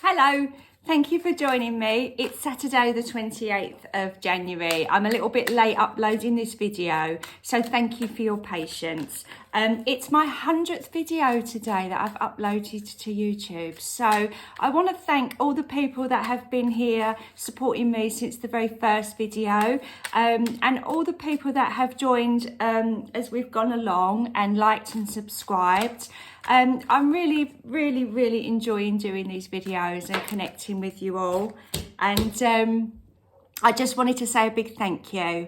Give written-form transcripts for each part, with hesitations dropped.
Hello, thank you for joining me. It's Saturday the 28th of January. I'm a little bit late uploading this video, so thank you for your patience. It's my 100th video today that I've uploaded to YouTube. So I want to thank all the people that have been here supporting me since the very first video, and all the people that have joined as we've gone along and liked and subscribed. I'm really enjoying doing these videos and connecting with you all, and I just wanted to say a big thank you.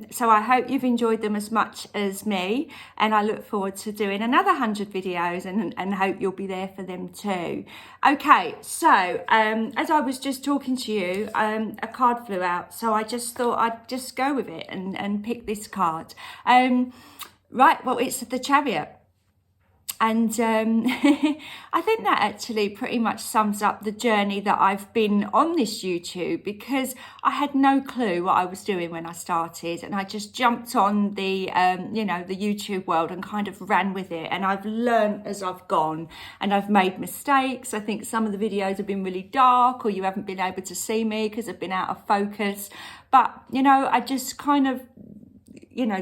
So I hope you've enjoyed them as much as me, and I look forward to doing another 100 videos and hope you'll be there for them too. Okay, so as I was just talking to you, a card flew out, so I just thought I'd just go with it and pick this card. Right, well, it's the Chariot. And I think that actually pretty much sums up the journey that I've been on this YouTube, because I had no clue what I was doing when I started, and I just jumped on the the YouTube world and kind of ran with it, and I've learned as I've gone, and I've made mistakes. I think some of the videos have been really dark, or you haven't been able to see me because I've been out of focus, but I just kind of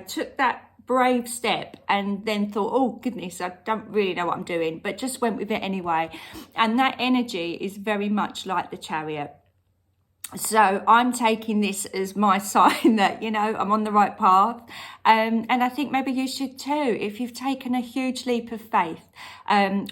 took that brave step and then thought, oh goodness, I don't really know what I'm doing, but just went with it anyway. And that energy is very much like the Chariot. So I'm taking this as my sign that, I'm on the right path. And I think maybe you should too, if you've taken a huge leap of faith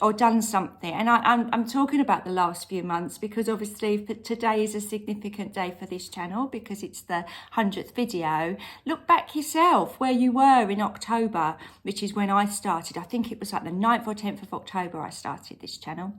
or done something. And I'm talking about the last few months, because obviously today is a significant day for this channel because it's the 100th video. Look back yourself where you were in October, which is when I started. I think it was like the 9th or 10th of October I started this channel.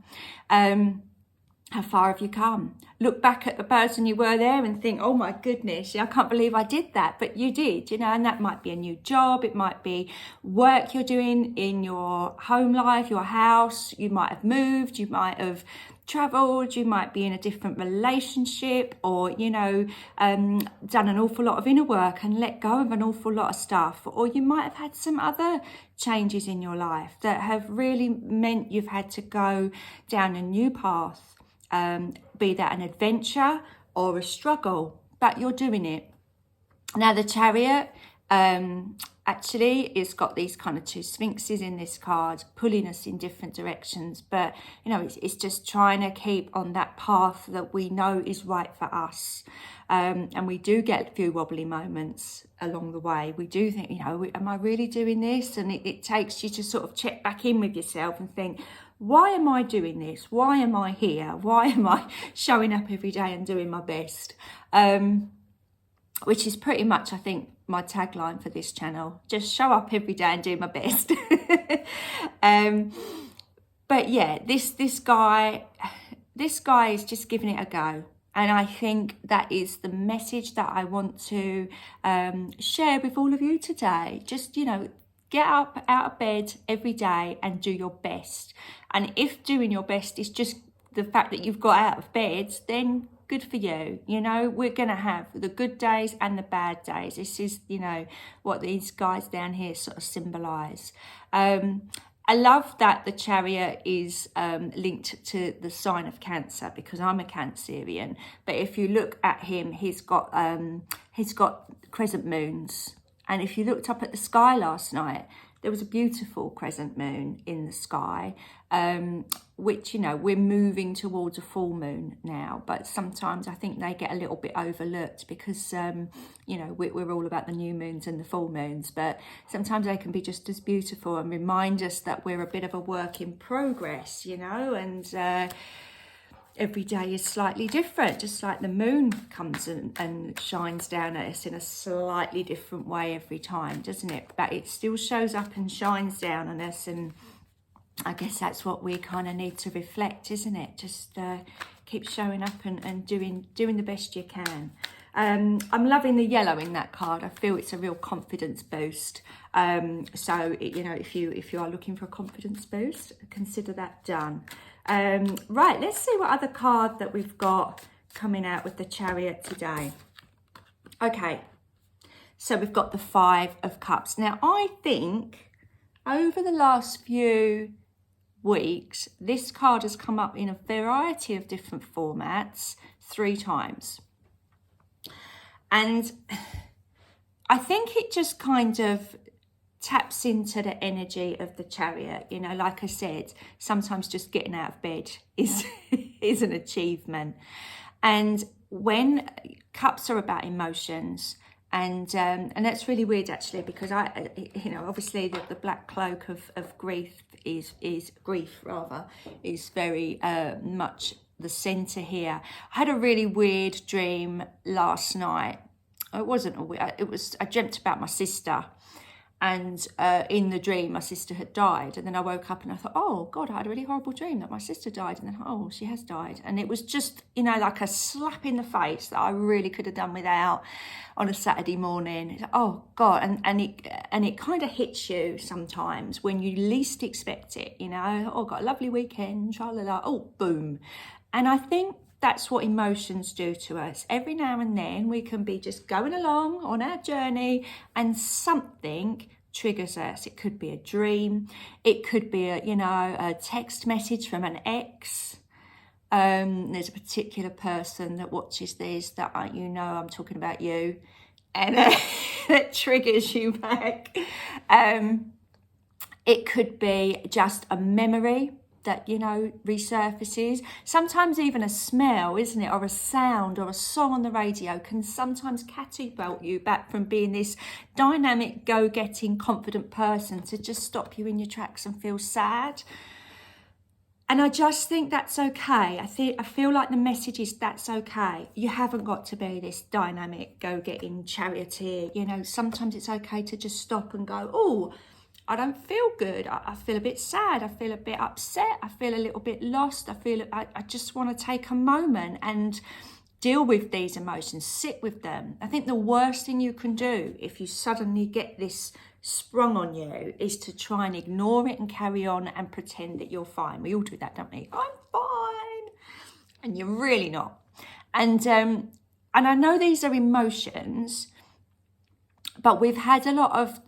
How far have you come? Look back at the person you were there and think, oh my goodness, I can't believe I did that. But you did, and that might be a new job. It might be work you're doing in your home life, your house. You might have moved, you might have traveled, you might be in a different relationship, or, done an awful lot of inner work and let go of an awful lot of stuff. Or you might have had some other changes in your life that have really meant you've had to go down a new path. Be that an adventure or a struggle, but you're doing it. Now the Chariot actually it's got these kind of two sphinxes in this card pulling us in different directions, but it's just trying to keep on that path that we know is right for us. And we do get a few wobbly moments along the way. We do think, am I really doing this? And it takes you to sort of check back in with yourself and think, why am I doing this? Why am I here? Why am I showing up every day and doing my best? Which is pretty much, I think, my tagline for this channel. Just show up every day and do my best. But yeah, this guy is just giving it a go. And I think that is the message that I want to share with all of you today. Just, get up out of bed every day and do your best. And if doing your best is just the fact that you've got out of bed, then good for you. We're going to have the good days and the bad days. This is, what these guys down here sort of symbolise. I love that the Chariot is linked to the sign of Cancer, because I'm a Cancerian. But if you look at him, he's got crescent moons. And if you looked up at the sky last night, there was a beautiful crescent moon in the sky, which, we're moving towards a full moon now. But sometimes I think they get a little bit overlooked because, we're all about the new moons and the full moons. But sometimes they can be just as beautiful and remind us that we're a bit of a work in progress, and every day is slightly different, just like the moon comes and shines down at us in a slightly different way every time, doesn't it? But it still shows up and shines down on us, and I guess that's what we kind of need to reflect, isn't it? Just keep showing up and doing the best you can. I'm loving the yellow in that card. I feel it's a real confidence boost. So if you are looking for a confidence boost, consider that done. Right, let's see what other card that we've got coming out with the Chariot today. Okay, so we've got the 5 of Cups. Now I think over the last few weeks, this card has come up in a variety of different formats 3 times. And I think it just kind of taps into the energy of the Chariot. You know, like I said, sometimes just getting out of bed is is an achievement. And when cups are about emotions, and that's really weird actually, because you know, obviously the black cloak of grief is very much the center here. I had a really weird dream last night. It wasn't I dreamt about my sister. And in the dream, my sister had died. And then I woke up and I thought, oh, God, I had a really horrible dream that my sister died. And then, oh, she has died. And it was just, you know, like a slap in the face that I really could have done without on a Saturday morning. It's like, oh, God. And it kind of hits you sometimes when you least expect it, you know. Oh, got a lovely weekend, tra-la-la. Oh, boom. And I think that's what emotions do to us. Every now and then we can be just going along on our journey and something triggers us. It could be a dream. It could be a text message from an ex. There's a particular person that watches this that I'm talking about you, and it triggers you back. It could be just a memory that, you know, resurfaces. Sometimes even a smell, isn't it? Or a sound or a song on the radio can sometimes catapult you back from being this dynamic, go-getting, confident person to just stop you in your tracks and feel sad. And I just think that's okay. I feel like the message is that's okay. You haven't got to be this dynamic, go-getting charioteer. You know, sometimes it's okay to just stop and go, oh, I don't feel good. I feel a bit sad. I feel a bit upset. I feel a little bit lost. I just want to take a moment and deal with these emotions, sit with them. I think the worst thing you can do if you suddenly get this sprung on you is to try and ignore it and carry on and pretend that you're fine. We all do that, don't we? I'm fine. And you're really not. And I know these are emotions, but we've had a lot of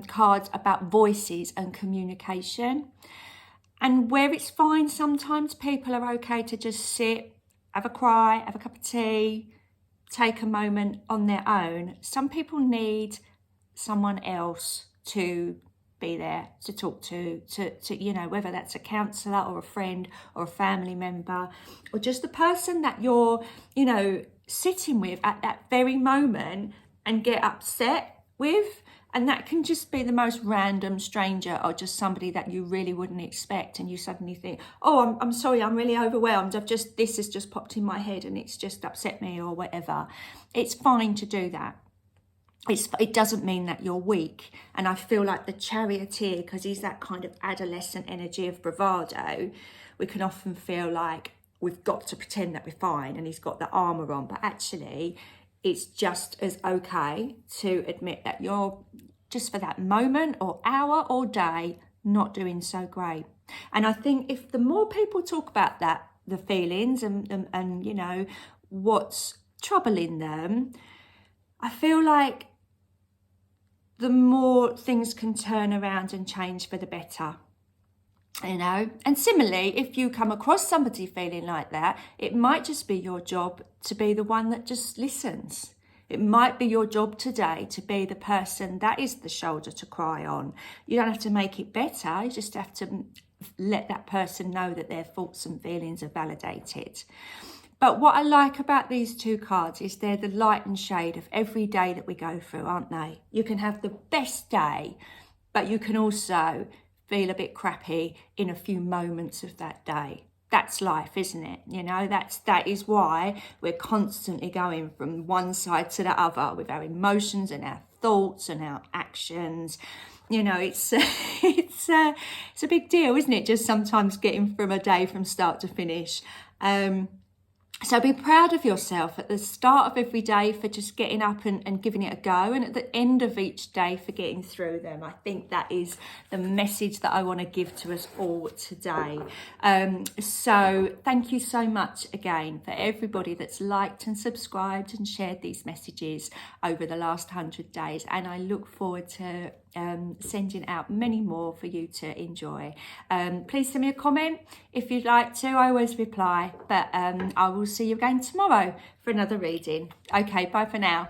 cards about voices and communication. And where it's fine, sometimes people are okay to just sit, have a cry, have a cup of tea, take a moment on their own. Some people need someone else to be there, to talk to, you know, whether that's a counsellor or a friend or a family member, or just the person that you're, you know, sitting with at that very moment and get upset with. And that can just be the most random stranger or just somebody that you really wouldn't expect, and you suddenly think, oh, I'm sorry, I'm really overwhelmed, this has just popped in my head and it's just upset me or whatever. It's fine to do that. It doesn't mean that you're weak. And I feel like the charioteer, because he's that kind of adolescent energy of bravado, we can often feel like we've got to pretend that we're fine and he's got the armour on, but actually it's just as okay to admit that you're just for that moment or hour or day not doing so great. And I think if the more people talk about that, the feelings and you know, what's troubling them, I feel like the more things can turn around and change for the better. You know, and similarly, if you come across somebody feeling like that, it might just be your job to be the one that just listens. It might be your job today to be the person that is the shoulder to cry on. You don't have to make it better. You just have to let that person know that their thoughts and feelings are validated. But what I like about these two cards is they're the light and shade of every day that we go through, aren't they? You can have the best day, but you can also feel a bit crappy in a few moments of that day. That's life, isn't it? You know, that is why we're constantly going from one side to the other with our emotions and our thoughts and our actions. You know, it's a big deal, isn't it? Just sometimes getting from a day from start to finish. So be proud of yourself at the start of every day for just getting up and giving it a go, and at the end of each day for getting through them. I think that is the message that I want to give to us all today. So thank you so much again for everybody that's liked and subscribed and shared these messages over the last 100 days. And I look forward to sending out many more for you to enjoy. Please send me a comment if you'd like to. I always reply, but I will see you again tomorrow for another reading. Okay, bye for now.